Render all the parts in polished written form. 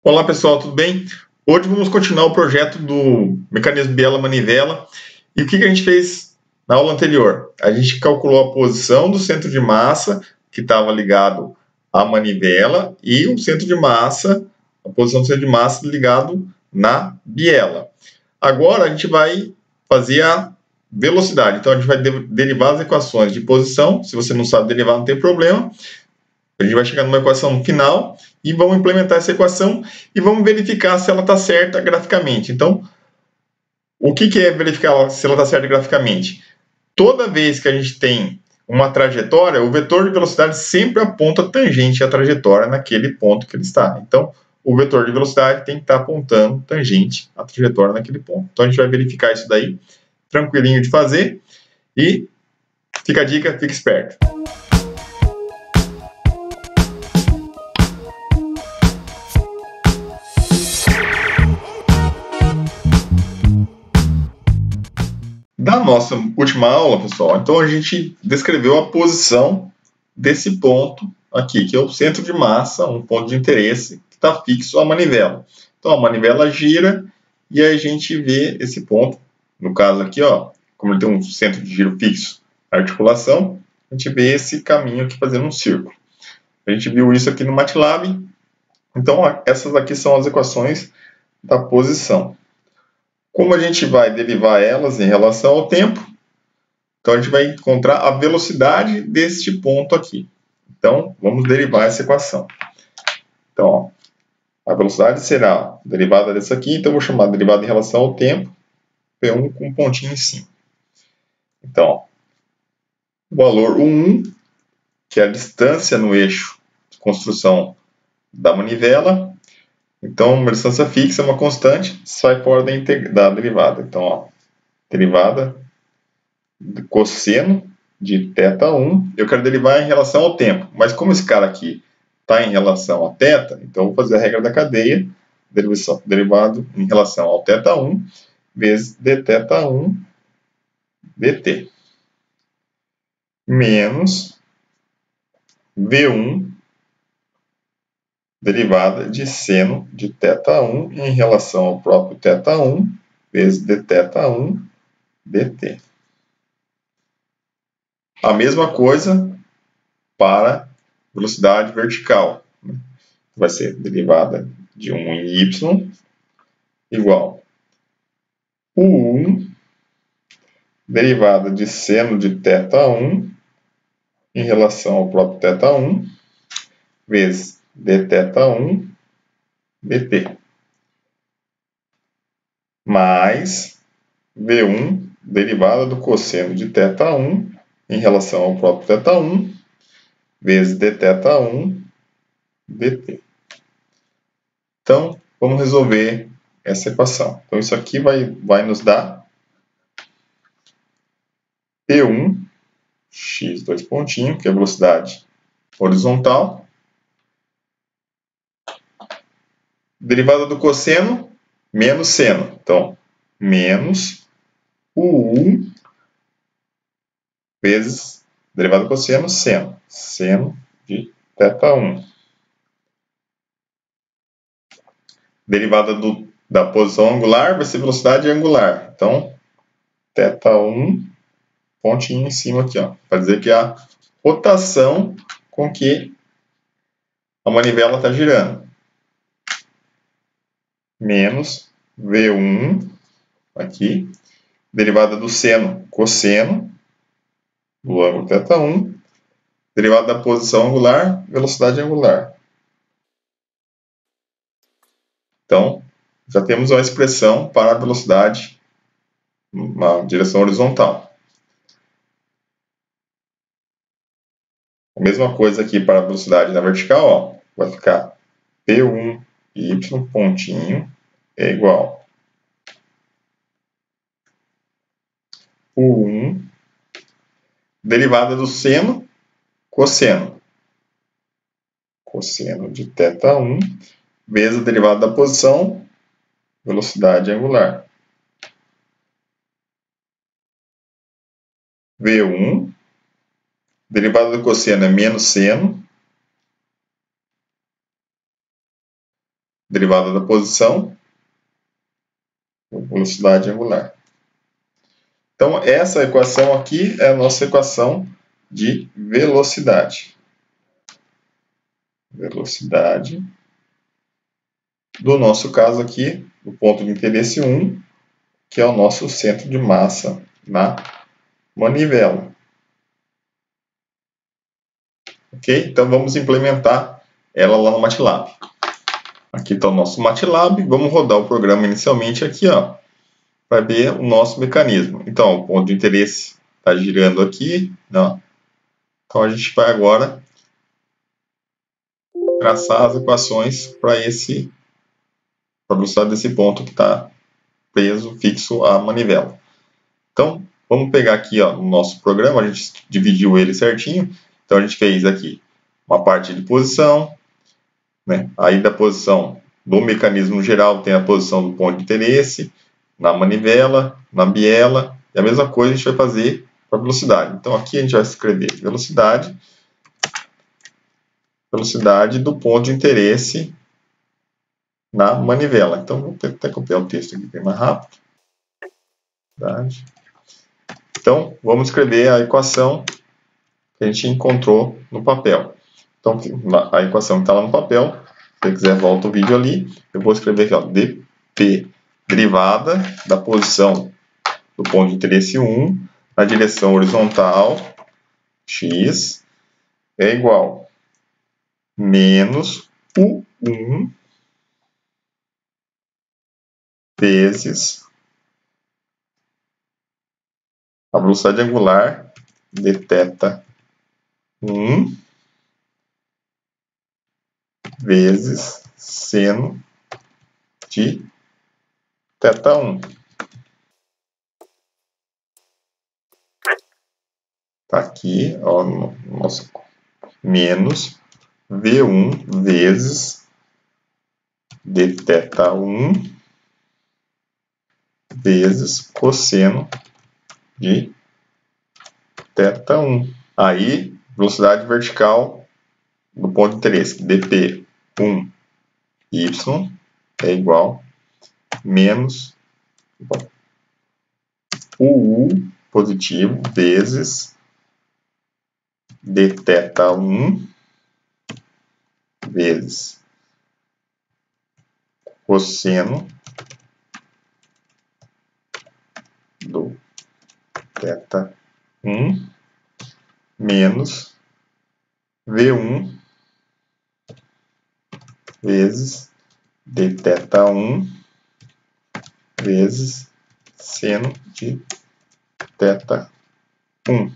Olá pessoal, tudo bem? Hoje vamos continuar o projeto do mecanismo biela-manivela. E o que a gente fez na aula anterior? A gente calculou a posição do centro de massa que estava ligado à manivela e o centro de massa, a posição do centro de massa ligado na biela. Agora a gente vai fazer a velocidade. Então a gente vai derivar as equações de posição. Se você não sabe derivar, não tem problema. A gente vai chegar numa equação final e vamos implementar essa equação e vamos verificar se ela está certa graficamente. Então, o que é verificar se ela está certa graficamente? Toda vez que a gente tem uma trajetória, o vetor de velocidade sempre aponta tangente à trajetória naquele ponto que ele está. Então, o vetor de velocidade tem que estar apontando tangente à trajetória naquele ponto. Então, a gente vai verificar isso daí, tranquilinho de fazer. E fica a dica, fica esperto. Da nossa última aula, pessoal, então a gente descreveu a posição desse ponto aqui, que é o centro de massa, um ponto de interesse, que está fixo à manivela. Então a manivela gira e aí a gente vê esse ponto, no caso aqui, ó, como ele tem um centro de giro fixo, a articulação, a gente vê esse caminho aqui fazendo um círculo. A gente viu isso aqui no MATLAB, então ó, essas aqui são as equações da posição. Como a gente vai derivar elas em relação ao tempo, então a gente vai encontrar a velocidade deste ponto aqui. Então, vamos derivar essa equação. Então, ó, a velocidade será derivada dessa aqui, então eu vou chamar de derivada em relação ao tempo, P1 com um pontinho em cima. Então, ó, o valor U1, que é a distância no eixo de construção da manivela. Então, uma distância fixa, uma constante, sai fora da derivada. Então, ó, derivada do cosseno de θ1, eu quero derivar em relação ao tempo. Mas como esse cara aqui está em relação a θ, então eu vou fazer a regra da cadeia, derivado em relação ao θ1, vezes dθ1 dt. Menos V1, derivada de seno de θ1 em relação ao próprio θ1, vezes dθ1 dt. A mesma coisa para velocidade vertical. Vai ser derivada de 1 em y igual U1 derivada de seno de θ1 em relação ao próprio θ1 vezes dθ1 dt mais V1 derivada do cosseno de θ1 em relação ao próprio θ1 vezes dθ1 dt. Então, vamos resolver essa equação. Então, isso aqui vai nos dar P1, x, dois pontinhos, que é a velocidade horizontal. Derivada do cosseno, menos seno. Então, menos U1 vezes derivada do cosseno, seno. Seno de θ1. Derivada da posição angular vai ser velocidade angular. Então, θ1, pontinho em cima aqui, ó, para dizer que é a rotação com que a manivela está girando. Menos V1, aqui, derivada do seno, cosseno, do ângulo θ1, derivada da posição angular, velocidade angular. Então, já temos uma expressão para a velocidade na direção horizontal. A mesma coisa aqui para a velocidade na vertical, ó, vai ficar P1 y pontinho é igual U1 derivada do seno, cosseno. Cosseno de θ1 vezes a derivada da posição, velocidade angular. V1, derivada do cosseno é menos seno, derivada da posição, velocidade angular. Então, essa equação aqui é a nossa equação de velocidade. Velocidade do nosso caso aqui, do ponto de interesse 1, que é o nosso centro de massa na manivela. Ok? Então, vamos implementar ela lá no MATLAB. Aqui está o nosso MATLAB. Vamos rodar o programa inicialmente aqui, ó, para ver o nosso mecanismo. Então, o ponto de interesse está girando aqui. Ó. Então, a gente vai agora traçar as equações para a velocidade desse ponto que está preso, fixo à manivela. Então, vamos pegar aqui, ó, no nosso programa, a gente dividiu ele certinho. Então, a gente fez aqui uma parte de posição, né? Aí da posição do mecanismo geral tem a posição do ponto de interesse, na manivela, na biela, e a mesma coisa a gente vai fazer para a velocidade. Então, aqui a gente vai escrever velocidade do ponto de interesse na manivela. Então, vou tentar copiar o texto aqui bem mais rápido. Então, vamos escrever a equação que a gente encontrou no papel. Então, a equação que está lá no papel, se você quiser, volta o vídeo ali. Eu vou escrever aqui, ó, dp, derivada da posição do ponto de interesse 1 na direção horizontal, x, é igual a menos U1 vezes a velocidade angular de θ1 vezes seno de θ1. Está aqui, ó, no nosso menos V1 vezes de θ1 vezes cosseno de θ1. Aí, velocidade vertical do ponto de interesse, dp1y é igual a menos UU positivo vezes dθ1 vezes cosseno do θ1 menos V1 vezes dθ1 vezes seno de θ1.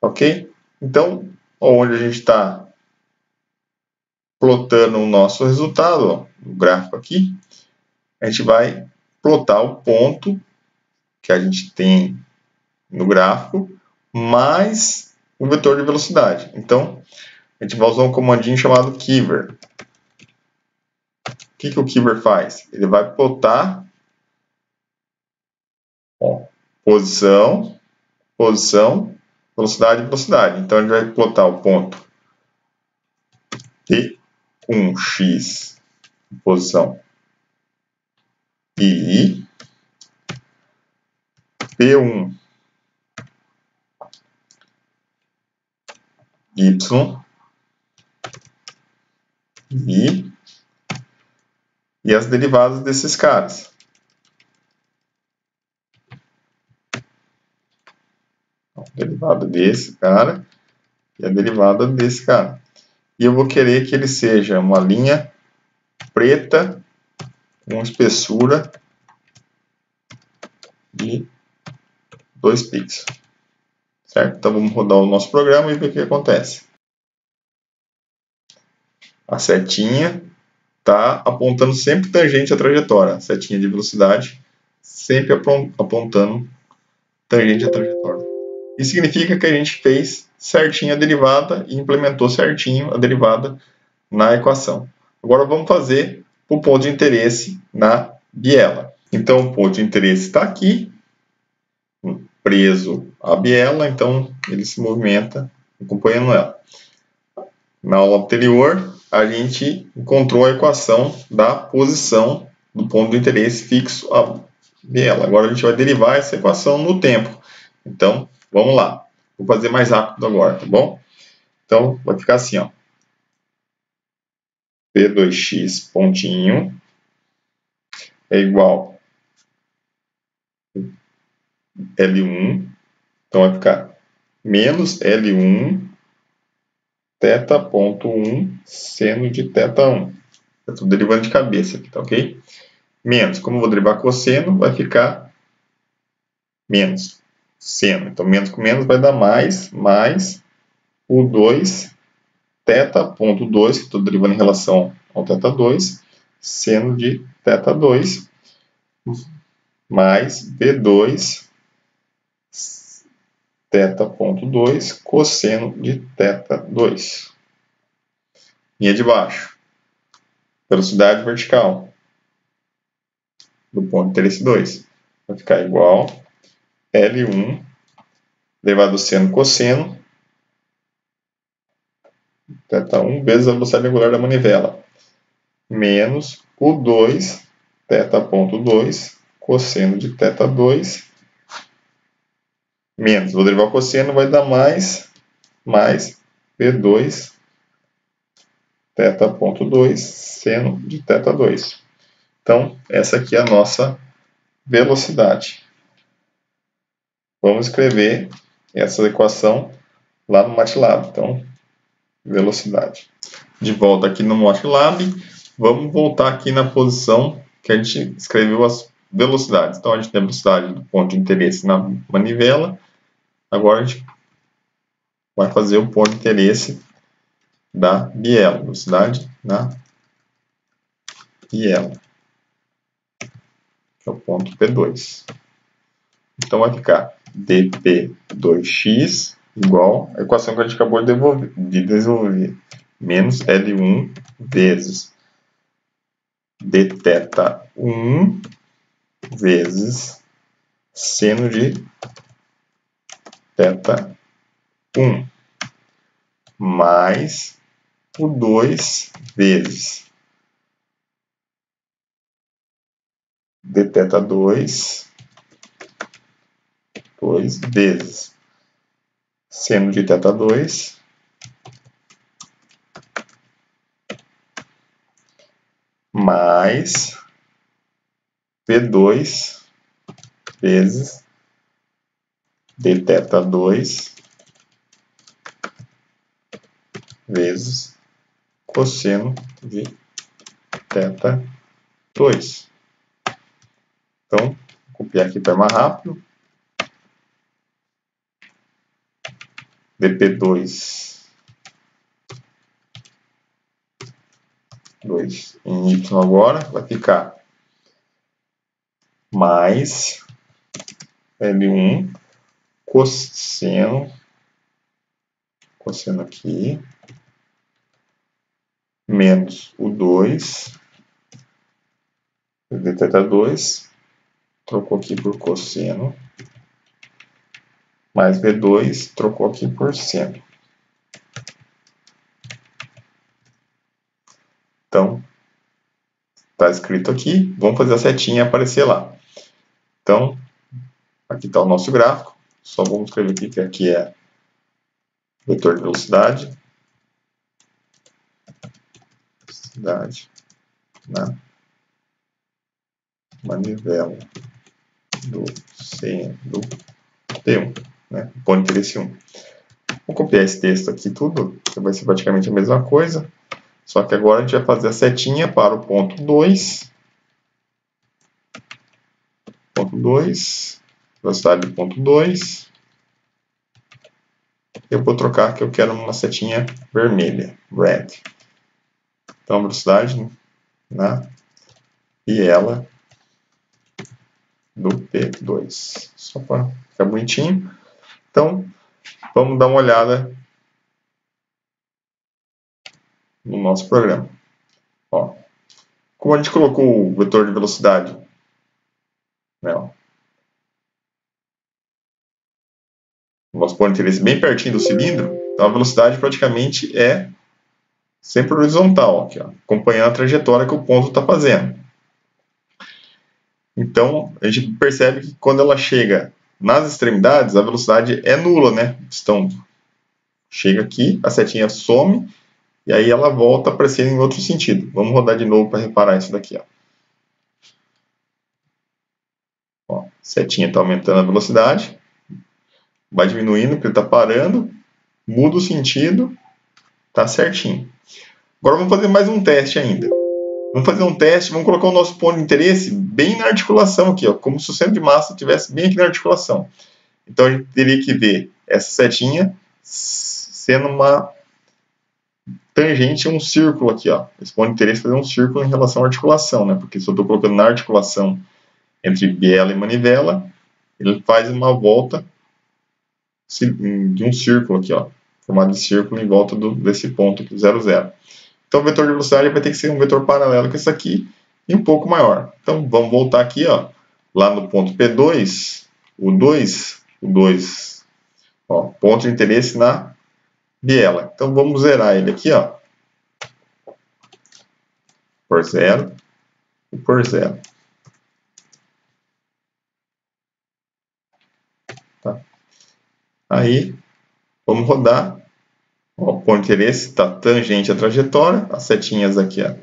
Ok? Então, onde a gente está plotando o nosso resultado, ó, o gráfico aqui, a gente vai plotar o ponto que a gente tem no gráfico, mais o vetor de velocidade. Então, a gente vai usar um comandinho chamado Keever. O que o Keever faz? Ele vai plotar, ó, posição, velocidade e velocidade. Então, ele vai plotar o ponto T1x, posição I, P1 Y e as derivadas desses caras. A derivada desse cara e a derivada desse cara. E eu vou querer que ele seja uma linha preta com espessura de 2 pixels. Certo? Então vamos rodar o nosso programa e ver o que acontece. A setinha está apontando sempre tangente à trajetória. A setinha de velocidade sempre apontando tangente à trajetória. Isso significa que a gente fez certinho a derivada e implementou certinho a derivada na equação. Agora vamos fazer o ponto de interesse na biela. Então o ponto de interesse está aqui, preso à biela, então ele se movimenta acompanhando ela. Na aula anterior, a gente encontrou a equação da posição do ponto de interesse fixo a biela. Agora a gente vai derivar essa equação no tempo. Então, vamos lá. Vou fazer mais rápido agora, tá bom? Então, vai ficar assim, ó. P2x pontinho é igual L1. Então, vai ficar menos L1 θ ponto 1 seno de θ1. Estou derivando de cabeça aqui, tá ok? Menos, como eu vou derivar cosseno, vai ficar menos seno. Então, menos com menos vai dar mais o 2 θ ponto 2, que estou derivando em relação ao θ2, seno de θ2, mais V2 θ ponto 2, cosseno de θ2. Linha de baixo. Velocidade vertical do ponto de interesse 2 vai ficar igual L1 elevado ao seno cosseno θ1 vezes a velocidade angular da manivela, menos o 2 θ ponto 2 cosseno de θ2, menos, vou derivar o cosseno, vai dar mais V2 θ ponto 2 seno de θ2. Então, essa aqui é a nossa velocidade. Vamos escrever essa equação lá no MATLAB. Então, velocidade. De volta aqui no MATLAB, vamos voltar aqui na posição que a gente escreveu as velocidades. Então, a gente tem a velocidade do ponto de interesse na manivela. Agora, a gente vai fazer o ponto de interesse da biela. Velocidade na biela, que é o ponto P2. Então, vai ficar dp2x igual a equação que a gente acabou de desenvolver, menos L1 vezes dθ1 vezes seno de θ1, mais o 2 vezes dθ2, 2 vezes seno de θ2, mais P2 vezes dθ2 vezes cosseno de θ2. Então, vou copiar aqui para mais rápido. dp2 2 em y agora vai ficar mais L1 cosseno aqui, menos o 2 dθ2, trocou aqui por cosseno, mais V2, trocou aqui por seno. Então, está escrito aqui, vamos fazer a setinha aparecer lá. Então, aqui está o nosso gráfico, só vamos escrever aqui que aqui é vetor de velocidade na manivela do T1, né? Ponto de interesse 1. Vou copiar esse texto aqui tudo, que vai ser praticamente a mesma coisa, só que agora a gente vai fazer a setinha para o ponto 2. Ponto 2, velocidade do ponto 2. Eu vou trocar que eu quero uma setinha vermelha, red. Então, velocidade na biela do P2. Só para ficar bonitinho. Então, vamos dar uma olhada no nosso programa. Ó, como a gente colocou o vetor de velocidade, né, ó, o nosso ponto de interesse bem pertinho do cilindro, então a velocidade praticamente é sempre horizontal, aqui, ó, acompanhando a trajetória que o ponto está fazendo. Então, a gente percebe que quando ela chega nas extremidades, a velocidade é nula, né? Então, chega aqui, a setinha some, e aí ela volta a aparecer em outro sentido. Vamos rodar de novo para reparar isso daqui. Ó, a setinha está aumentando a velocidade, vai diminuindo porque ele está parando, muda o sentido, está certinho. Agora vamos fazer mais um teste ainda. Vamos fazer um teste, vamos colocar o nosso ponto de interesse bem na articulação aqui, ó, como se o centro de massa estivesse bem aqui na articulação. Então a gente teria que ver essa setinha sendo uma tangente a um círculo aqui, ó. Esse ponto de interesse é fazer um círculo em relação à articulação, né? Porque se eu estou colocando na articulação entre biela e manivela, ele faz uma volta de um círculo aqui, ó, formado de círculo em volta desse ponto aqui, 0, 0. Então o vetor de velocidade vai ter que ser um vetor paralelo com esse aqui e um pouco maior. Então vamos voltar aqui, ó, lá no ponto P2, o 2, ó, ponto de interesse na biela. Então vamos zerar ele aqui, ó, por 0 e por 0. Tá? Aí vamos rodar. O ponto de interesse está tangente à trajetória, as setinhas aqui, ó.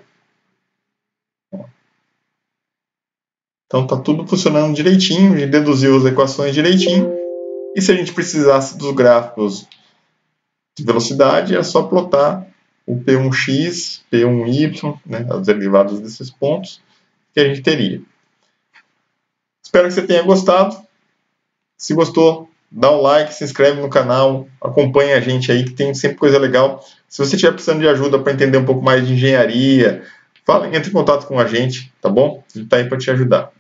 Então está tudo funcionando direitinho, a gente deduziu as equações direitinho. E se a gente precisasse dos gráficos de velocidade, é só plotar o P1x, P1y, né, as derivadas desses pontos, que a gente teria. Espero que você tenha gostado. Se gostou, dá um like, se inscreve no canal, acompanha a gente aí, que tem sempre coisa legal. Se você estiver precisando de ajuda para entender um pouco mais de engenharia, entre em contato com a gente, tá bom? A gente está aí para te ajudar.